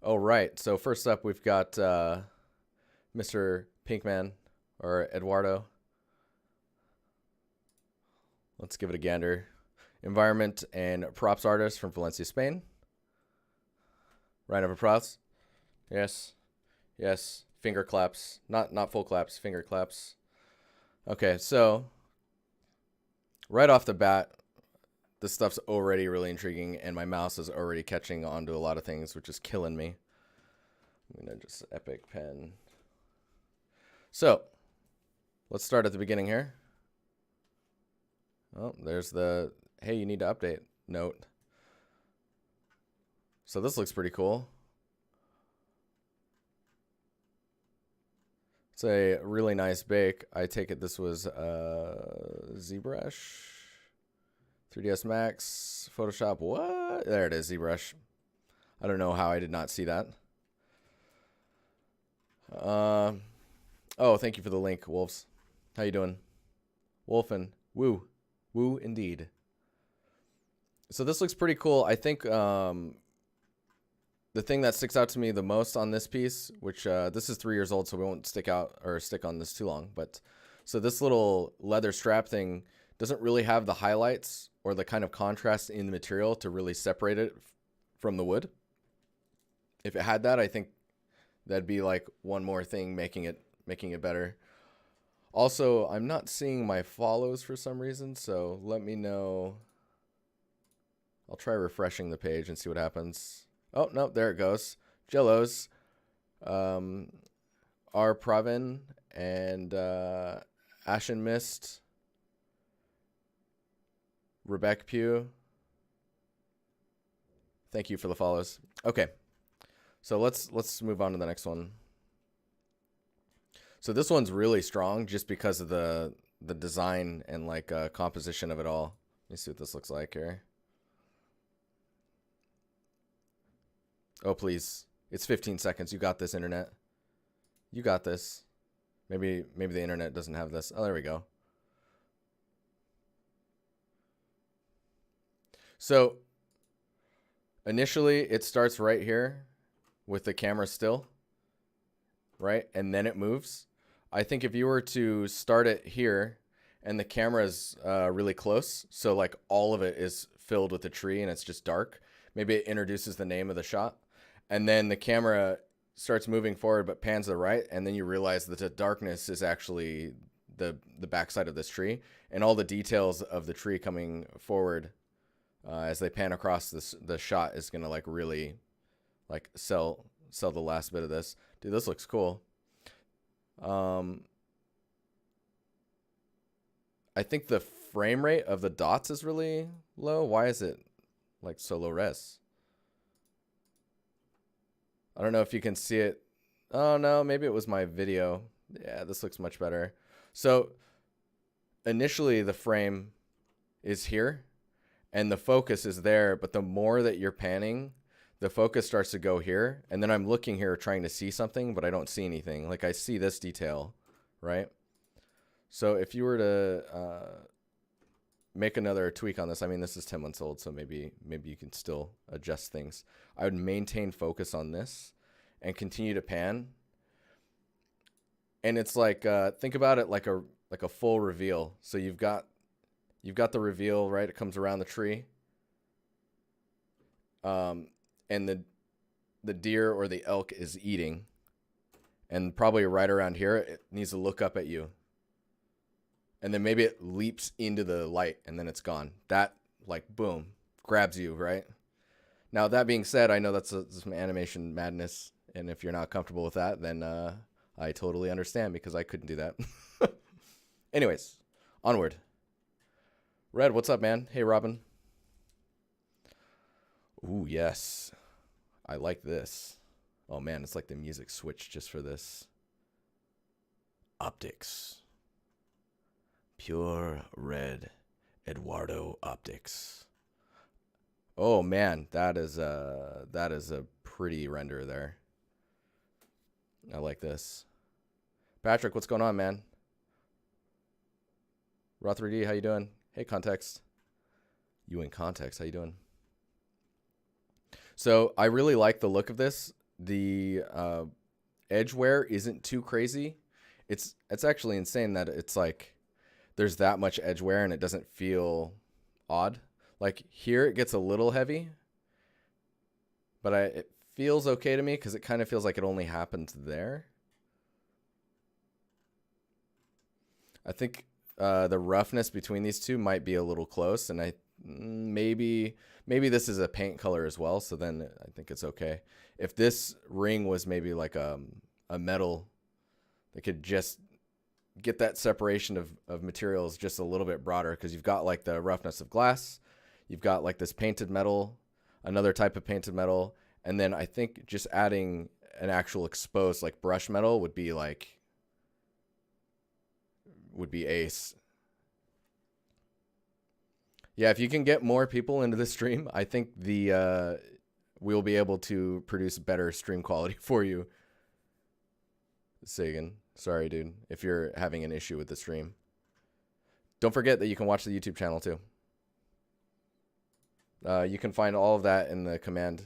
Oh, right. So first up, we've got Mr. Pinkman, or Eduardo. Let's give it a gander. Environment and props artist from Valencia, Spain. Round of applause. Yes. Yes. Finger claps. Not full claps, finger claps. Okay, so right off the bat, this stuff's already really intriguing, and my mouse is already catching on to a lot of things, which is killing me. I'm gonna just epic pen. So let's start at the beginning here. Oh, there's the hey, you need to update note. So this looks pretty cool. It's a really nice bake. I take it this was ZBrush, 3ds Max, Photoshop. What? There it is, ZBrush. I don't know how I did not see that. Oh, thank you for the link, Wolves. How you doing? Wolfen. Woo. Woo indeed. So this looks pretty cool. I think the thing that sticks out to me the most on this piece, which this is 3 years old, so we won't stick on this too long. But so this little leather strap thing doesn't really have the highlights or the kind of contrast in the material to really separate it from the wood. If it had that, I think that'd be like one more thing making it better. Also, I'm not seeing my follows for some reason, so let me know. I'll try refreshing the page and see what happens. Oh, no, there it goes. Jellos, R. Pravin, and Ashen Mist, Rebecca Pugh. Thank you for the follows. Okay, so let's move on to the next one. So this one's really strong just because of the design and like composition of it all. Let me see what this looks like here. Oh, please. It's 15 seconds. You got this, internet. You got this. Maybe the internet doesn't have this. Oh, there we go. So initially it starts right here with the camera still, right? And then it moves. I think if you were to start it here and the camera is really close, so like all of it is filled with the tree and it's just dark, maybe it introduces the name of the shot. And then the camera starts moving forward but pans to the right, and then you realize that the darkness is actually the backside of this tree, and all the details of the tree coming forward as they pan across the shot is gonna like really like sell the last bit of this. Dude, this looks cool. I think the frame rate of the dots is really low. Why is it like so low res? I don't know if you can see it. Oh no, maybe it was my video. Yeah, this looks much better. So initially the frame is here and the focus is there, but the more that you're panning, the focus starts to go here. And then I'm looking here trying to see something, but I don't see anything. Like I see this detail, right? So if you were to make another tweak on this, I mean, this is 10 months old, so maybe you can still adjust things. I would maintain focus on this and continue to pan. And it's like, think about it like a full reveal. So you've got the reveal, right? It comes around the tree. And the deer or the elk is eating. And probably right around here, it needs to look up at you. And then maybe it leaps into the light and then it's gone. That, like, boom, grabs you, right? Now, that being said, I know that's some animation madness. And if you're not comfortable with that, then I totally understand because I couldn't do that. Anyways, onward. Red, what's up, man? Hey, Robin. Ooh, yes. I like this. Oh, man, it's like the music switched just for this. Optics. Pure red Eduardo optics. Oh man, that is a pretty render there. I like this. Patrick, what's going on, man? Raw3D, how you doing? Hey, Context. You in Context, how you doing? So I really like the look of this. the edge wear isn't too crazy. It's actually insane that it's like there's that much edge wear and it doesn't feel odd. Like here it gets a little heavy, but it feels okay to me because it kind of feels like it only happens there. I think the roughness between these two might be a little close, and maybe this is a paint color as well, so then I think it's okay. If this ring was maybe like a metal, that could just get that separation of materials just a little bit broader, because you've got like the roughness of glass, you've got like this painted metal, another type of painted metal, and then I think just adding an actual exposed like brush metal would be ace. Yeah, if you can get more people into the stream, I think we'll be able to produce better stream quality for you. Sagan, sorry, dude, if you're having an issue with the stream. Don't forget that you can watch the YouTube channel too. You can find all of that in the command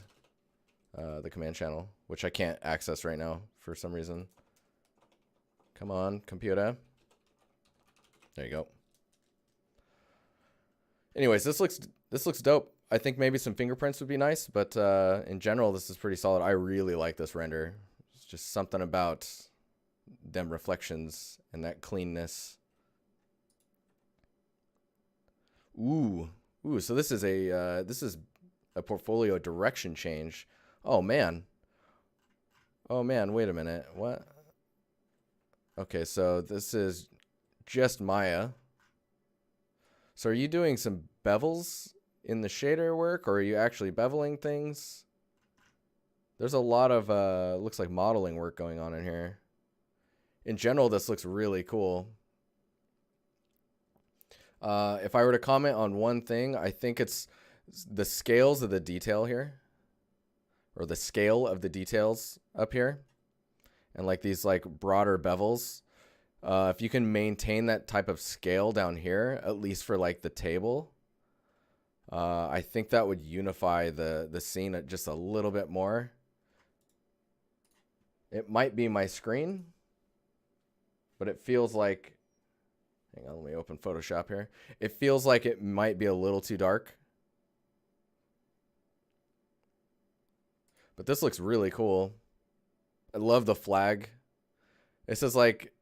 channel, which I can't access right now for some reason. Come on, computer. There you go. Anyways, this looks dope. I think maybe some fingerprints would be nice, but in general, this is pretty solid. I really like this render. It's just something about them reflections and that cleanness. Ooh, so this is a portfolio direction change. Oh man, wait a minute. What? Okay, so this is just Maya. So are you doing some bevels in the shader work, or are you actually beveling things? There's a lot of looks like modeling work going on in here. In general, this looks really cool. If I were to comment on one thing, I think it's the scales of the detail here, or the scale of the details up here, and like these like broader bevels. If you can maintain that type of scale down here, at least for like the table, I think that would unify the scene just a little bit more. It might be my screen, but it feels like, hang on, let me open Photoshop here. It feels like it might be a little too dark. But this looks really cool. I love the flag. This is like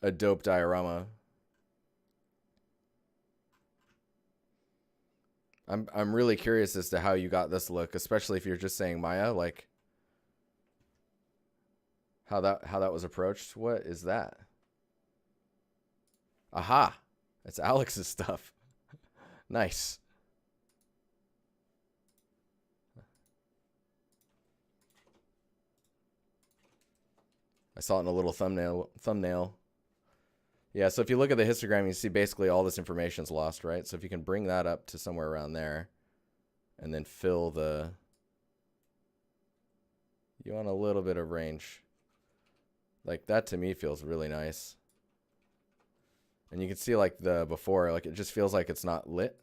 a dope diorama. I'm really curious as to how you got this look, especially if you're just saying Maya, like how that was approached. What is that? Aha. It's Alex's stuff. Nice. I saw it in a little thumbnail. Yeah, so if you look at the histogram, you see basically all this information is lost, right? So if you can bring that up to somewhere around there and then fill the... You want a little bit of range. Like that to me feels really nice. And you can see like the before, like it just feels like it's not lit.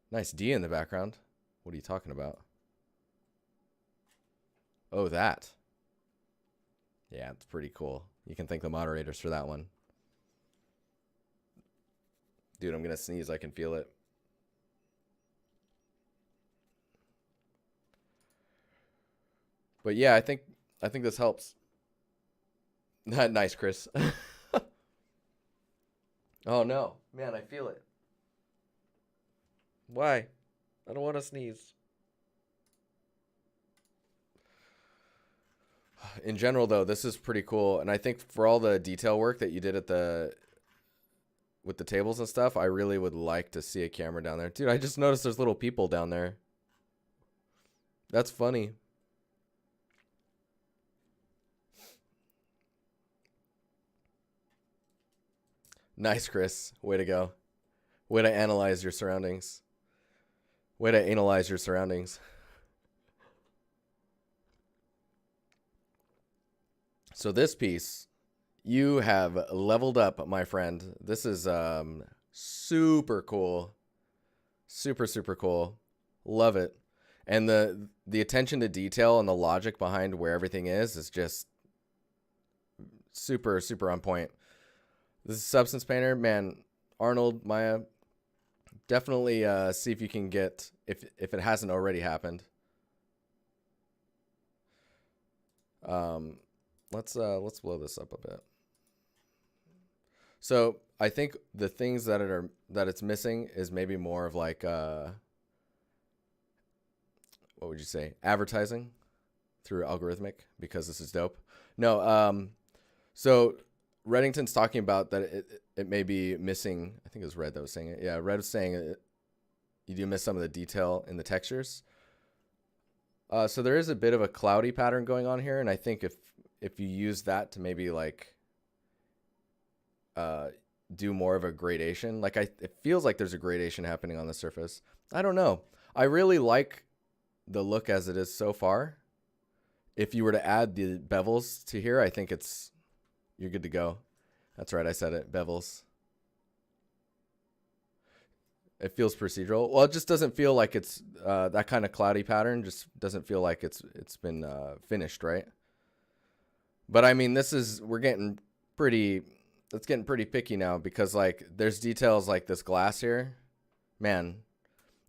Nice D in the background. What are you talking about? Oh, that. Yeah, it's pretty cool. You can thank the moderators for that one. Dude, I'm going to sneeze. I can feel it. But yeah, I think this helps. Nice, Chris. Oh no. Man, I feel it. Why? I don't want to sneeze. In general, though, this is pretty cool. And I think for all the detail work that you did with the tables and stuff, I really would like to see a camera down there. Dude, I just noticed there's little people down there. That's funny. Nice, Chris. Way to go. Way to analyze your surroundings. Way to analyze your surroundings. So this piece, you have leveled up, my friend. This is super cool. Super, super cool. Love it. And the attention to detail and the logic behind where everything is just super, super on point. This is Substance Painter. Man, Arnold, Maya, definitely see if you can get, if it hasn't already happened. Let's blow this up a bit. So I think the things that it's missing is maybe more of like what would you say, advertising through algorithmic, because this is dope. No, so Reddington's talking about that it may be missing. I think it was Red that was saying it. Yeah, Red was saying you do miss some of the detail in the textures. So there is a bit of a cloudy pattern going on here, and I think if you use that to maybe like do more of a gradation, like it feels like there's a gradation happening on the surface. I don't know. I really like the look as it is so far. If you were to add the bevels to here, I think you're good to go. That's right, I said it, bevels. It feels procedural. Well, it just doesn't feel like it's that kind of cloudy pattern. Just doesn't feel like it's been finished, right? But I mean, we're getting pretty. It's getting pretty picky now, because like there's details like this glass here. Man,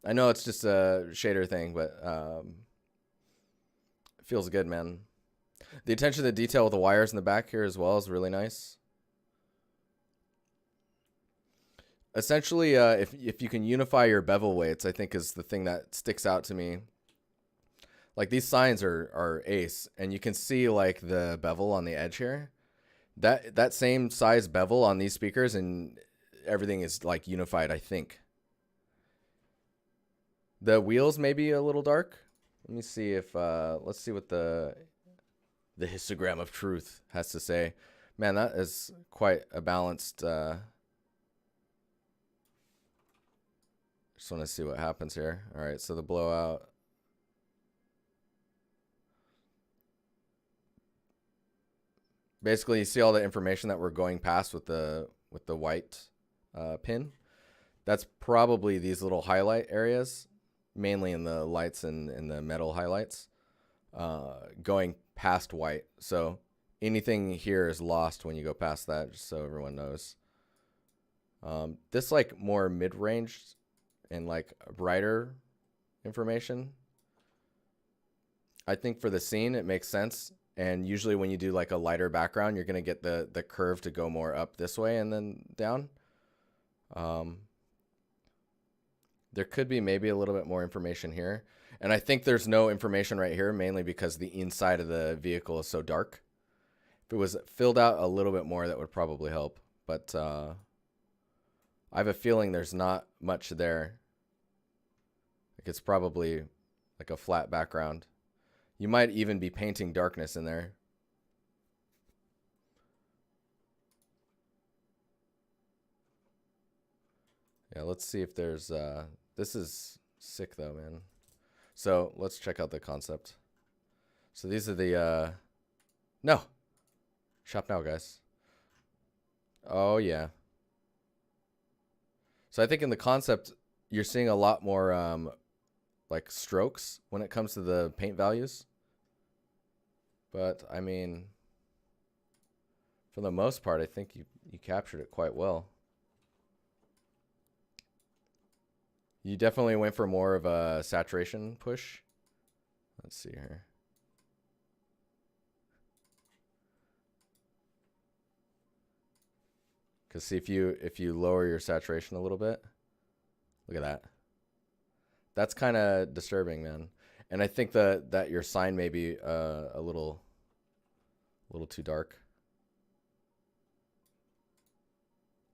I know it's just a shader thing, but it feels good, man. The attention to detail with the wires in the back here as well is really nice. Essentially, if you can unify your bevel weights, I think is the thing that sticks out to me. Like these signs are ace, and you can see like the bevel on the edge here. That same size bevel on these speakers, and everything is like unified, I think. The wheels may be a little dark. Let me see if let's see what the histogram of truth has to say. Man, that is quite a balanced. Just want to see what happens here. All right, so the blowout. Basically, you see all the information that we're going past with the white pin. That's probably these little highlight areas, mainly in the lights and in the metal highlights, going past white. So anything here is lost when you go past that, just so everyone knows. This like more mid-range and like brighter information, I think for the scene it makes sense. And usually when you do like a lighter background, you're gonna get the curve to go more up this way and then down. There could be maybe a little bit more information here, and I think there's no information right here, mainly because the inside of the vehicle is so dark. If it was filled out a little bit more, that would probably help, but I have a feeling there's not much there. Like it's probably like a flat background. You might even be painting darkness in there. Yeah, let's see if there's this is sick though, man. So let's check out the concept. So these are the no. Shop now, guys. Oh yeah. So I think in the concept you're seeing a lot more like strokes when it comes to the paint values. But I mean, for the most part, I think you captured it quite well. You definitely went for more of a saturation push. Let's see here. Because see, if you lower your saturation a little bit, look at that. That's kind of disturbing, man. And I think that your sign may be a little too dark.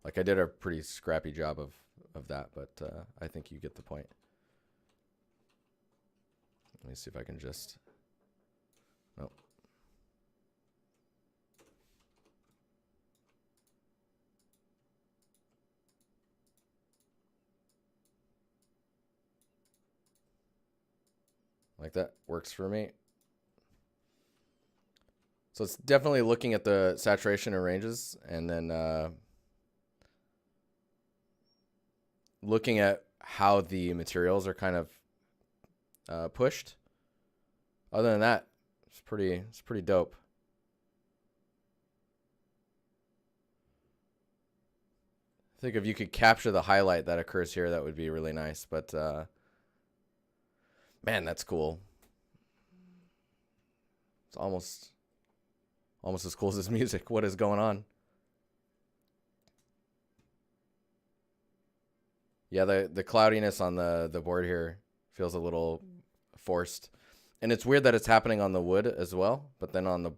Like I did a pretty scrappy job of that, but I think you get the point. Let me see if I can just. Nope. Like that works for me. So it's definitely looking at the saturation and ranges, and then looking at how the materials are kind of pushed. Other than that, it's pretty dope. I think if you could capture the highlight that occurs here, that would be really nice. But man, that's cool. It's almost as cool as this music. What is going on? Yeah, the cloudiness on the board here feels a little forced. And it's weird that it's happening on the wood as well, but then on the...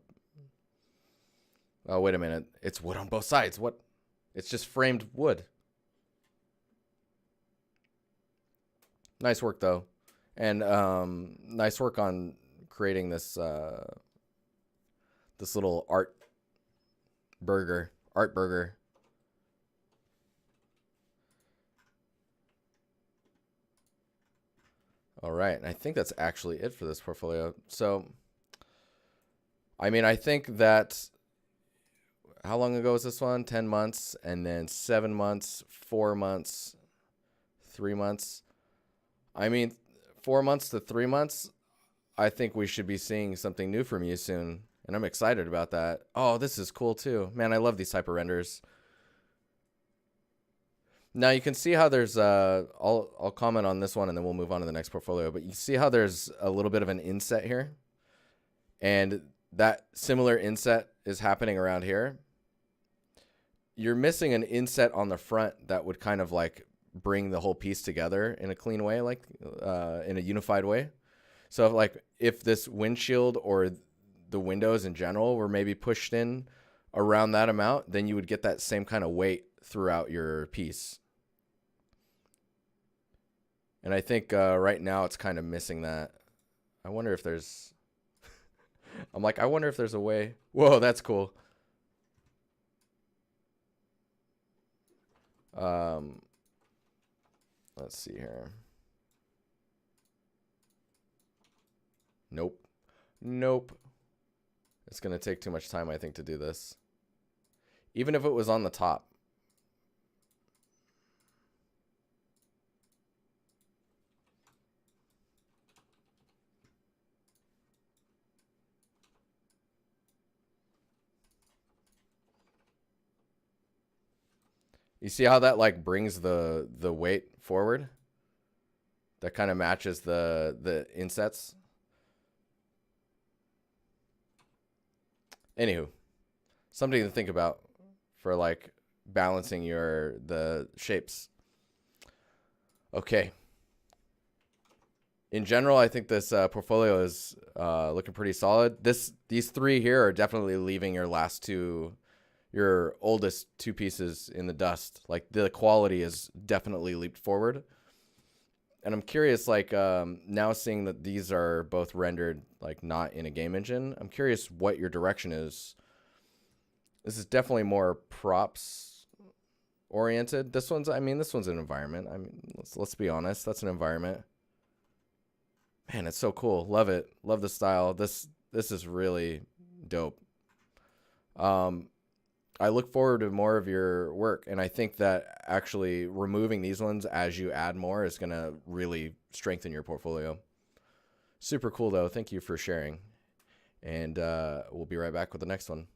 Oh, wait a minute. It's wood on both sides. What? It's just framed wood. Nice work, though. And nice work on creating this this little art burger. All right, and I think that's actually it for this portfolio. So, I mean, I think that, how long ago was this one? 10 months, and then 7 months, 4 months, 3 months. I mean, 4 months to 3 months, I think we should be seeing something new from you soon, and I'm excited about that. Oh, this is cool too. Man, I love these type of renders. Now you can see how there's I'll comment on this one and then we'll move on to the next portfolio, but you see how there's a little bit of an inset here, and that similar inset is happening around here. You're missing an inset on the front that would kind of like bring the whole piece together in a clean way, like in a unified way. So if this windshield or the windows in general were maybe pushed in around that amount, then you would get that same kind of weight throughout your piece. And I think right now it's kind of missing that. I wonder if there's... I'm like, I wonder if there's a way... Whoa, that's cool. Let's see here. Nope. It's going to take too much time, I think, to do this. Even if it was on the top. You see how that like brings the weight forward? That kind of matches the insets. Anywho, something to think about for like balancing the shapes. Okay. In general, I think this portfolio is looking pretty solid. These three here are definitely leaving your oldest two pieces in the dust. Like the quality is definitely leaped forward. And I'm curious, like now seeing that these are both rendered like not in a game engine, I'm curious what your direction is. This is definitely more props oriented. This one's an environment. I mean, let's be honest, that's an environment. Man, it's so cool. Love it. Love the style. This is really dope. I look forward to more of your work, and I think that actually removing these ones as you add more is going to really strengthen your portfolio. Super cool, though. Thank you for sharing, and we'll be right back with the next one.